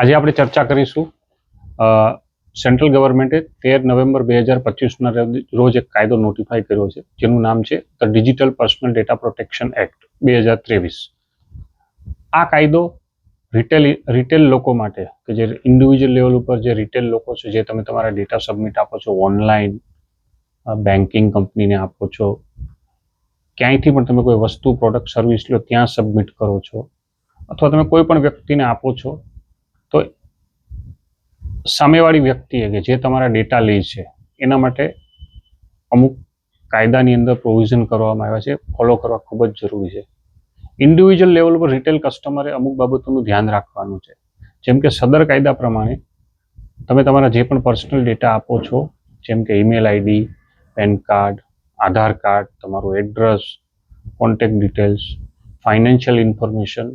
આજે આપણે ચર્ચા કરીશું સેન્ટ્રલ ગવર્મેન્ટે 13 નવેમ્બર 2025ના રોજ એક કાયદો નોટિફાઈ કર્યો છે, જેનું નામ છે the digital personal data protection act 2023. આ કાયદો રિટેલ લોકો માટે, કે જે ઇન્ડિવિજ્યુઅલ લેવલ ઉપર જે રિટેલ લોકો છે, જે તમે તમારા ડેટા સબમિટ આપો છો ઓનલાઈન, બેન્કિંગ કંપનીને આપો છો, ક્યાંયથી પણ તમે કોઈ વસ્તુ, પ્રોડક્ટ, સર્વિસ લો ત્યાં સબમિટ કરો છો, અથવા તમે કોઈ પણ વ્યક્તિને આપો છો, તો સામેવાળી વ્યક્તિએ કે જે તમારા ડેટા લે છે એના માટે અમુક કાયદાની અંદર પ્રોવિઝન કરવામાં આવ્યા છે, ફોલો કરવા ખૂબ જ જરૂરી છે. ઇન્ડિવિજ્યુઅલ લેવલ પર રિટેલ કસ્ટમરે અમુક બાબતોનું ધ્યાન રાખવાનું છે. જેમ કે સદર કાયદા પ્રમાણે તમે તમારા જે પણ પર્સનલ ડેટા આપો છો, જેમ કે email ID, PAN card, Aadhaar card, તમારું address, contact details, financial information,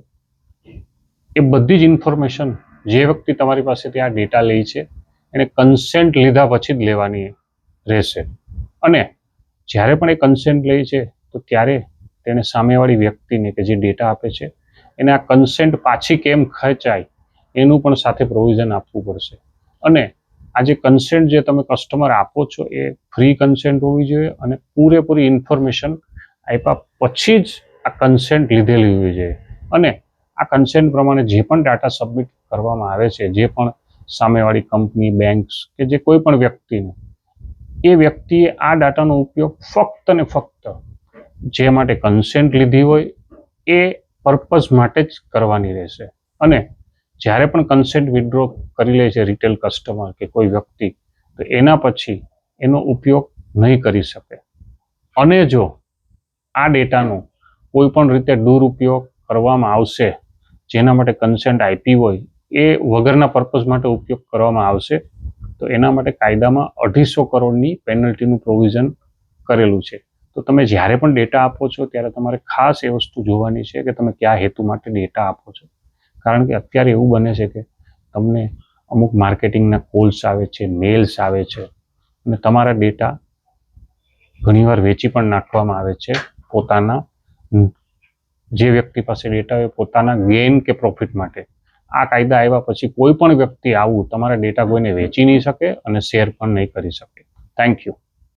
એ બધી જ ઇન્ફોર્મેશન જે વ્યક્તિ તમારી પાસેથી આ ડેટા લે છે એને કન્સેન્ટ લીધા પછી જ લેવાની રહેશે. અને જ્યારે પણ એ કન્સેન્ટ લે છે તો ત્યારે તેને સામેવાળી વ્યક્તિને કે જે ડેટા આપે છે એને આ કન્સેન્ટ પાછી કેમ ખેંચાય એનું પણ સાથે પ્રોવિઝન આપવું પડશે. અને આ જે કન્સેન્ટ જે તમે કસ્ટમર આપો છો એ ફ્રી કન્સેન્ટ હોવી જોઈએ અને પૂરેપૂરી ઇન્ફોર્મેશન આપ્યા પછી જ આ કન્સેન્ટ લીધેલી હોવી જોઈએ. અને આ કન્સેન્ટ પ્રમાણે જે પણ ડાટા સબમિટ કરવામાં આવે છે, જે પણ સામેવાળી કંપની, બેંક્સ કે જે કોઈ પણ વ્યક્તિને, એ વ્યક્તિએ આ ડાટાનો ઉપયોગ ફક્ત ને ફક્ત જે માટે કન્સેન્ટ લીધી હોય એ પર્પઝ માટે જ કરવાની રહેશે. અને જ્યારે પણ કન્સેન્ટ વિથડ્રો કરી લે છે રિટેલ કસ્ટમર કે કોઈ વ્યક્તિ, તો એના પછી એનો ઉપયોગ નહીં કરી શકે. અને જો આ ડેટાનો કોઈ પણ રીતે દુરુપયોગ કરવામાં આવશે, જેના માટે કન્સેન્ટ આપી હોય એ વગરના પર્પઝ માટે ઉપયોગ કરવામાં આવશે, તો એના માટે કાયદામાં 250 કરોડની પેનલ્ટીનું પ્રોવિઝન કરેલું છે. તો તમે જ્યારે પણ ડેટા આપો છો ત્યારે તમારે ખાસ એ વસ્તુ જોવાની છે કે તમે કયા હેતુ માટે ડેટા આપો છો. કારણ કે અત્યારે એવું બને છે કે તમને અમુક માર્કેટિંગના કોલ્સ આવે છે, મેલ્સ આવે છે, અને તમારા ડેટા ઘણીવાર વેચી પણ નાખવામાં આવે છે પોતાના, જે વ્યક્તિ પાસે ડેટા હોય પોતાના ગેઇન કે પ્રોફિટ માટે. આ કાયદા આવ્યા પછી કોઈ પણ વ્યક્તિ આવું તમારા ડેટા કોઈને વેચી નહીં શકે અને શેર પણ નહીં કરી શકે. Thank you.